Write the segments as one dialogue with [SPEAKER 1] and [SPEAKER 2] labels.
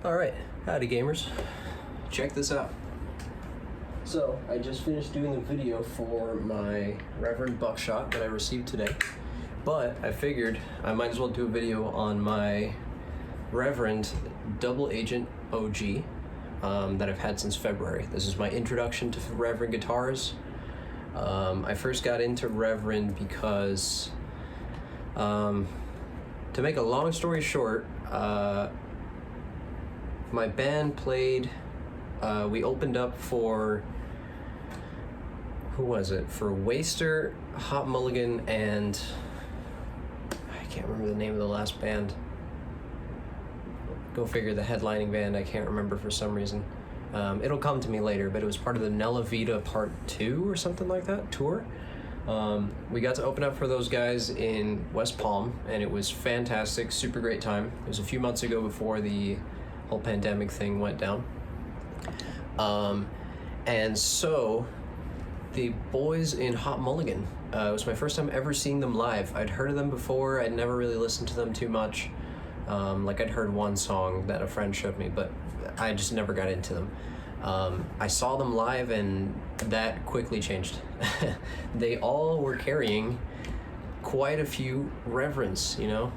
[SPEAKER 1] Alright, howdy gamers. Check this out. So, I just finished doing a video for my Reverend buckshot that I received today, but I figured I might as well do a video on my Reverend double agent OG that I've had since February. This is my introduction to Reverend guitars. I first got into Reverend because, to make a long story short, my band played, we opened up for, who was it? For Waster, Hot Mulligan, and I can't remember the name of the last band. Go figure, the headlining band, I can't remember for some reason. It'll come to me later, but it was part of the Nella Vita Part 2 or something like that tour. We got to open up for those guys in West Palm, and it was fantastic, super great time. It was a few months ago before the whole pandemic thing went down. And so the boys in Hot Mulligan, it was my first time ever seeing them live. I'd heard of them before, I'd never really listened to them too much. Like I'd heard one song that a friend showed me, but I just never got into them. I saw them live and that quickly changed. They all were carrying quite a few Reverends, you know?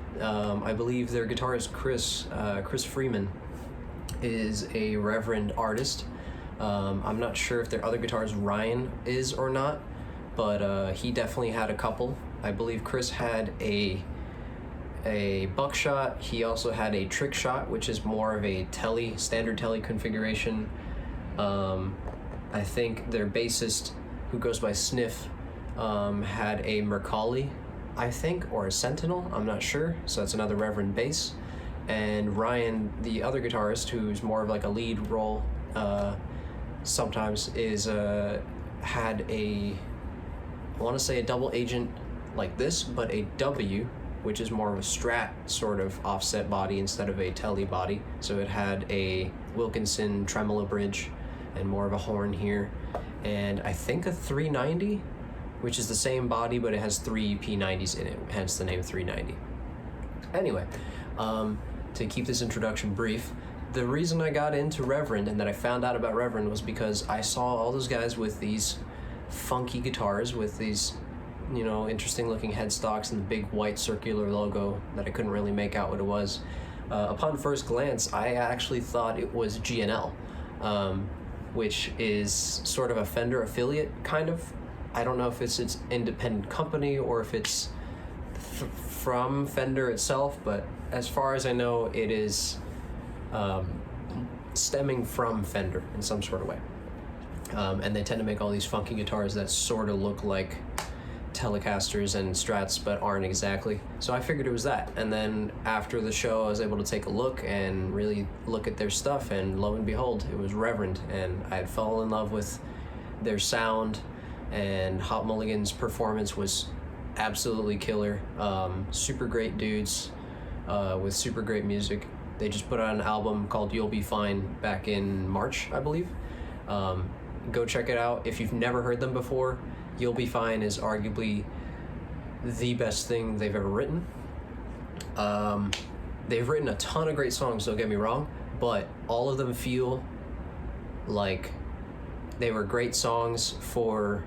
[SPEAKER 1] I believe their guitarist Chris Freeman is a Reverend artist. I'm not sure if their other guitarist Ryan is or not, but he definitely had a couple. I believe Chris had a buckshot. He also had a trick shot, which is more of a standard telly configuration. I think their bassist, who goes by Sniff, had a Mercalli, I think, or a Sentinel, I'm not sure, so that's another Reverend bass. And Ryan, the other guitarist, who's more of like a lead role sometimes, had I want to say a double agent like this, but a W, which is more of a Strat sort of offset body instead of a telly body. So it had a Wilkinson tremolo bridge and more of a horn here, and I think a 390, which is the same body, but it has three P90s in it, hence the name 390. Anyway, to keep this introduction brief, the reason I got into Reverend and that I found out about Reverend was because I saw all those guys with these funky guitars with these, you know, interesting looking headstocks and the big white circular logo that I couldn't really make out what it was. Upon first glance, I actually thought it was GNL, which is sort of a Fender affiliate, kind of. I don't know if it's its independent company or if it's from Fender itself, but as far as I know, it is stemming from Fender in some sort of way. And they tend to make all these funky guitars that sort of look like Telecasters and Strats, but aren't exactly. So I figured it was that. And then after the show, I was able to take a look and really look at their stuff, and lo and behold, it was Reverend. And I had fallen in love with their sound, and Hot Mulligan's performance was absolutely killer. Super great dudes with super great music. They just put out an album called You'll Be Fine back in March, I believe. Go check it out. If you've never heard them before, You'll Be Fine is arguably the best thing they've ever written. They've written a ton of great songs, don't get me wrong, but all of them feel like they were great songs for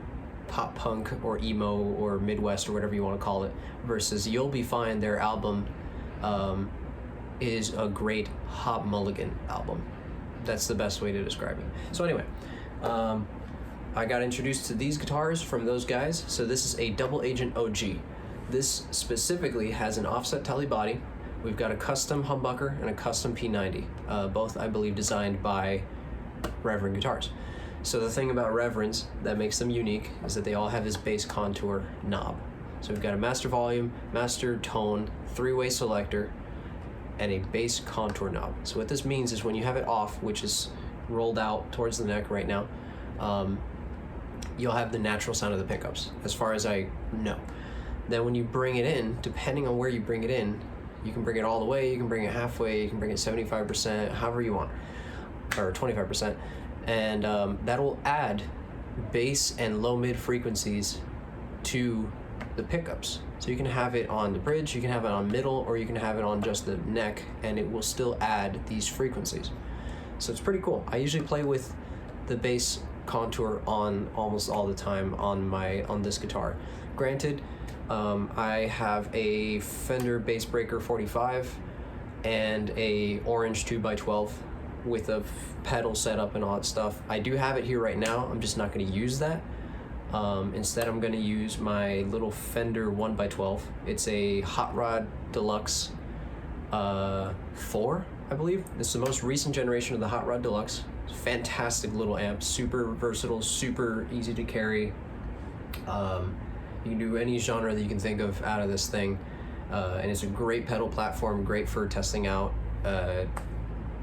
[SPEAKER 1] pop punk or emo or Midwest or whatever you want to call it, versus You'll Be Fine, their album, is a great Hot Mulligan album. That's the best way to describe it. So anyway, I got introduced to these guitars from those guys. So this is a double agent OG. This specifically has an offset telly body. We've got a custom humbucker and a custom P90, both I believe designed by Reverend guitars. So the thing about Reverends that makes them unique is that they all have this bass contour knob. So we've got a master volume, master tone, three-way selector, and a bass contour knob. So what this means is when you have it off, which is rolled out towards the neck right now, you'll have the natural sound of the pickups, as far as I know. Then when you bring it in, depending on where you bring it in, you can bring it all the way, you can bring it halfway, you can bring it 75%, however you want, or 25%, and that'll add bass and low mid frequencies to the pickups. So you can have it on the bridge, you can have it on middle, or you can have it on just the neck, and it will still add these frequencies. So it's pretty cool. I usually play with the bass contour on almost all the time on this guitar. Granted, I have a Fender Bass Breaker 45 and a orange 2x12 with a pedal setup and all that stuff. I do have it here right now. I'm just not going to use that. Instead, I'm going to use my little Fender 1x12. It's a Hot Rod Deluxe 4, I believe. This is the most recent generation of the Hot Rod Deluxe. Fantastic little amp, super versatile, super easy to carry. You can do any genre that you can think of out of this thing, and it's a great pedal platform, great for testing out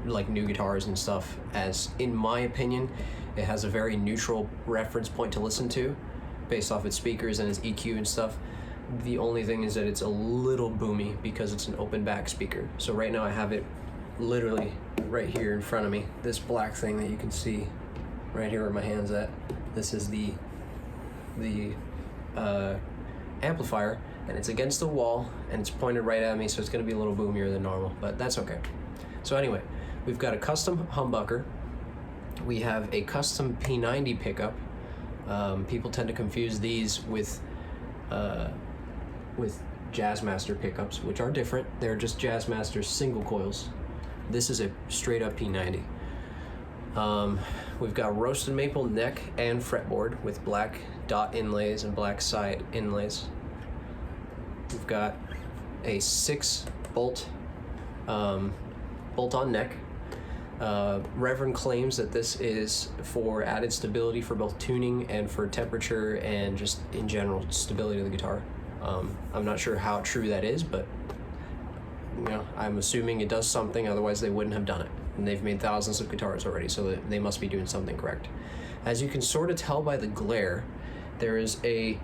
[SPEAKER 1] like new guitars and stuff, as in my opinion it has a very neutral reference point to listen to based off its speakers and its EQ and stuff. The only thing is that it's a little boomy because it's an open back speaker. So right now I have it literally right here in front of me, this black thing that you can see right here where my hand's at. This is the amplifier, and it's against the wall and it's pointed right at me, so it's going to be a little boomier than normal, but that's okay. So anyway, we've got a custom humbucker, we have a custom P90 pickup. People tend to confuse these with Jazzmaster pickups, which are different. They're just Jazzmaster single coils. This is a straight up P90. We've got roasted maple neck and fretboard with black dot inlays and black side inlays. We've got a 6 bolt bolt-on neck. Reverend claims that this is for added stability for both tuning and for temperature and just in general stability of the guitar. I'm not sure how true that is, but you know, I'm assuming it does something, otherwise they wouldn't have done it. And they've made thousands of guitars already, so they must be doing something correct. As you can sort of tell by the glare, there is a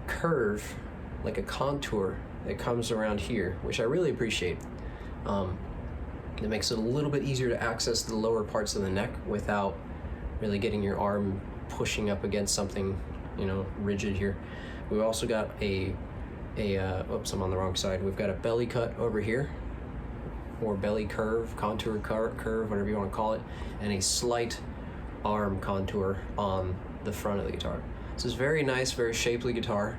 [SPEAKER 1] curve, like a contour that comes around here, which I really appreciate. It makes it a little bit easier to access the lower parts of the neck without really getting your arm pushing up against something, you know, rigid here. We've also got oops, I'm on the wrong side. We've got a belly cut over here, or belly curve, contour curve, whatever you want to call it, and a slight arm contour on the front of the guitar. This is very nice, very shapely guitar.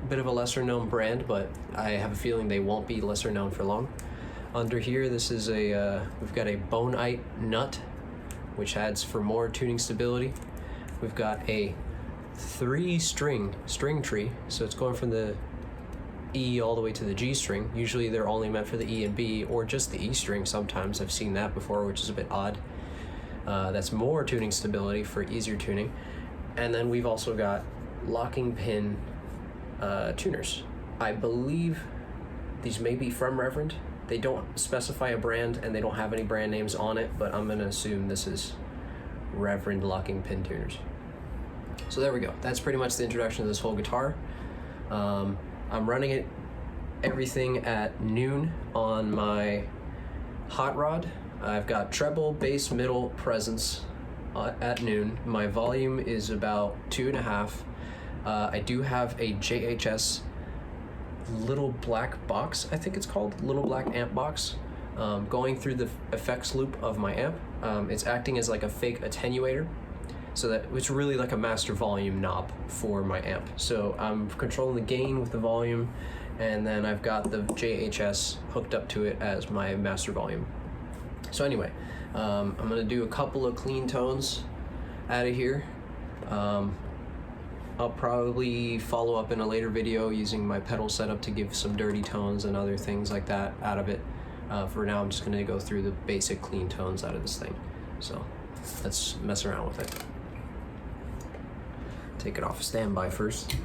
[SPEAKER 1] Bit of a lesser known brand, but I have a feeling they won't be lesser known for long. Under here, this is we've got a Bonite nut, which adds for more tuning stability. We've got a 3-string tree, so it's going from the E all the way to the G string. Usually they're only meant for the E and B, or just the E string sometimes. I've seen that before, which is a bit odd. That's more tuning stability for easier tuning. And then we've also got locking pin tuners. I believe these may be from Reverend. They don't specify a brand and they don't have any brand names on it, but I'm gonna assume this is Reverend locking pin tuners. So there we go. That's pretty much the introduction to this whole guitar. I'm running it everything at noon on my hot rod. I've got treble, bass, middle, presence at noon. My volume is about 2.5. I do have a JHS little black box, I think it's called, little black amp box, going through the effects loop of my amp. It's acting as like a fake attenuator, so that it's really like a master volume knob for my amp. So I'm controlling the gain with the volume, and then I've got the JHS hooked up to it as my master volume. So anyway, I'm gonna do a couple of clean tones out of here. I'll probably follow up in a later video using my pedal setup to give some dirty tones and other things like that out of it. For now, I'm just gonna go through the basic clean tones out of this thing. So let's mess around with it. Take it off standby first.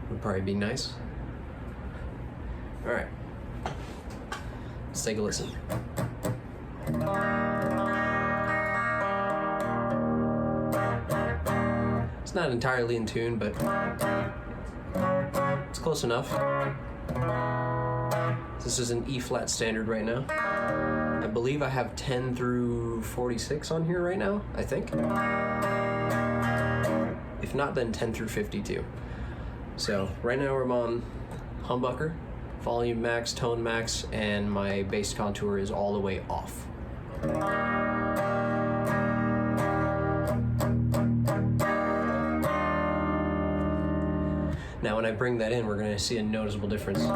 [SPEAKER 1] Would probably be nice. All right, let's take a listen. It's not entirely in tune, but it's close enough. This is an E flat standard right now. I believe I have 10 through 46 on here right now, I think. If not, then 10 through 52. So right now I'm on humbucker, volume max, tone max, and my bass contour is all the way off. Now when I bring that in, we're going to see a noticeable difference.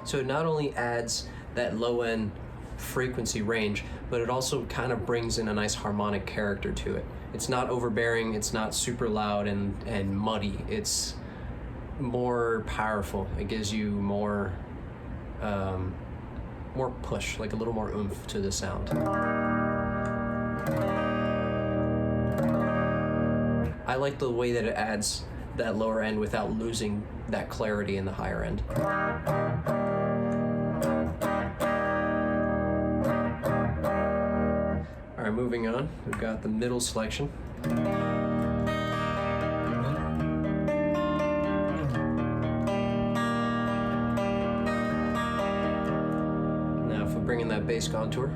[SPEAKER 1] So it not only adds that low end frequency range, but it also kind of brings in a nice harmonic character to it. It's not overbearing, it's not super loud and muddy. It's more powerful. It gives you more push, like a little more oomph to the sound. I like the way that it adds that lower end without losing that clarity in the higher end. All right, moving on, we've got the middle selection. Now if we bring in that bass contour.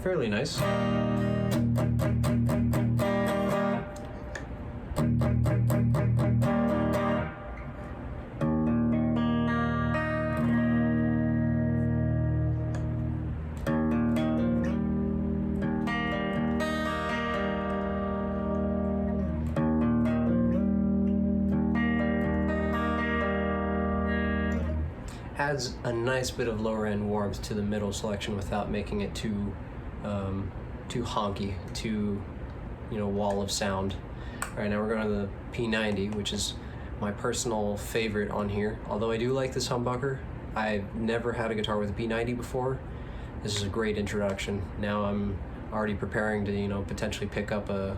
[SPEAKER 1] Fairly nice. Adds a nice bit of lower end warmth to the middle selection without making it too honky, too wall of sound. All right, now we're going to the P90, which is my personal favorite on here. Although I do like this humbucker, I've never had a guitar with a P90 before. This is a great introduction. Now I'm already preparing to potentially pick up a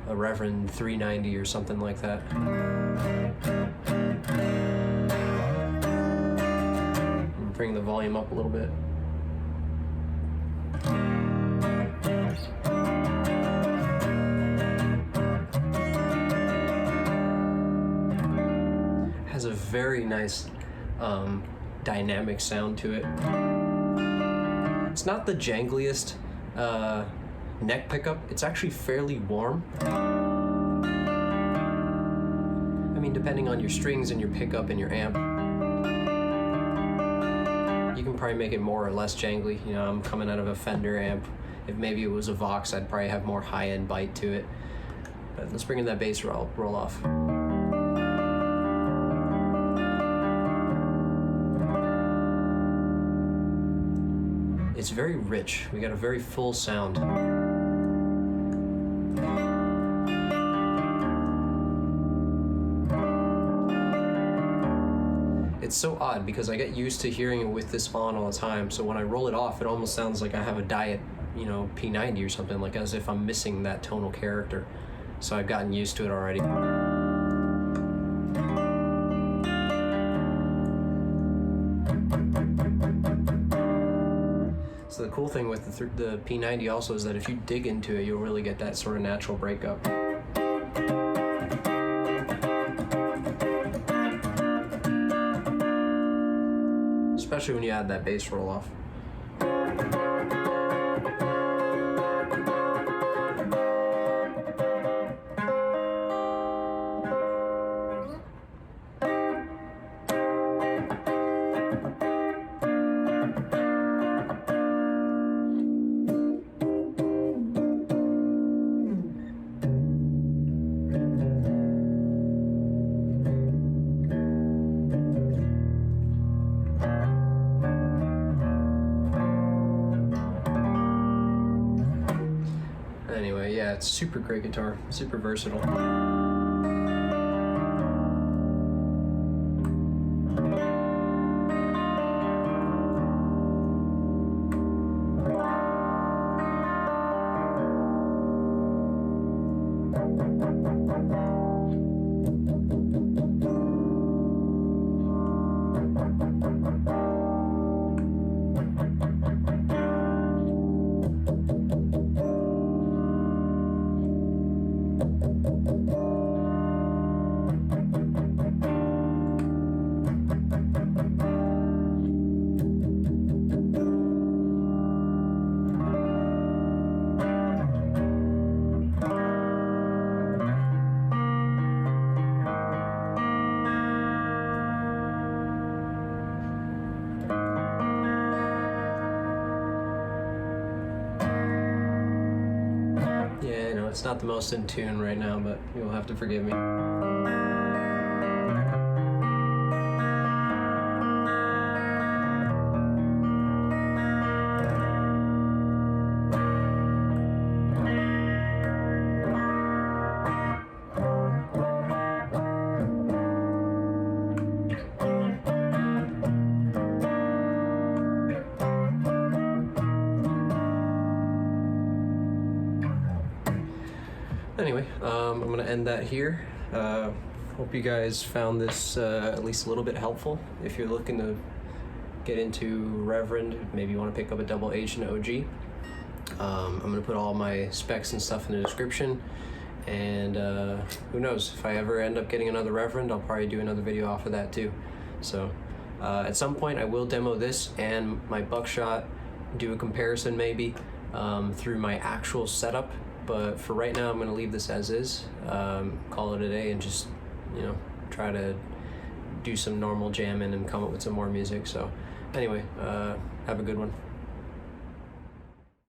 [SPEAKER 1] Reverend 390 or something like that. Bring the volume up a little bit. Has a very nice dynamic sound to it. It's not the jangliest neck pickup. It's actually fairly warm. I mean, depending on your strings and your pickup and your amp, you can probably make it more or less jangly. I'm coming out of a Fender amp. If maybe it was a Vox, I'd probably have more high-end bite to it. But let's bring in that bass roll off. It's very rich. We got a very full sound. It's so odd because I get used to hearing it with this on all the time, so when I roll it off, it almost sounds like I have a diet, P90 or something, like as if I'm missing that tonal character. So I've gotten used to it already. So the cool thing with the P90 also is that if you dig into it, you'll really get that sort of natural breakup. Especially when you add that bass roll off. Anyway, yeah, it's super great guitar, super versatile. Yeah, I know it's not the most in tune right now, but you'll have to forgive me. Anyway, I'm gonna end that here. Hope you guys found this at least a little bit helpful. If you're looking to get into Reverend, maybe you want to pick up a double agent OG. I'm gonna put all my specs and stuff in the description, and who knows, if I ever end up getting another Reverend, I'll probably do another video off of that too. So at some point I will demo this and my buckshot, do a comparison maybe through my actual setup. But for right now, I'm going to leave this as is, call it a day, and just, you know, try to do some normal jamming and come up with some more music. So anyway, have a good one.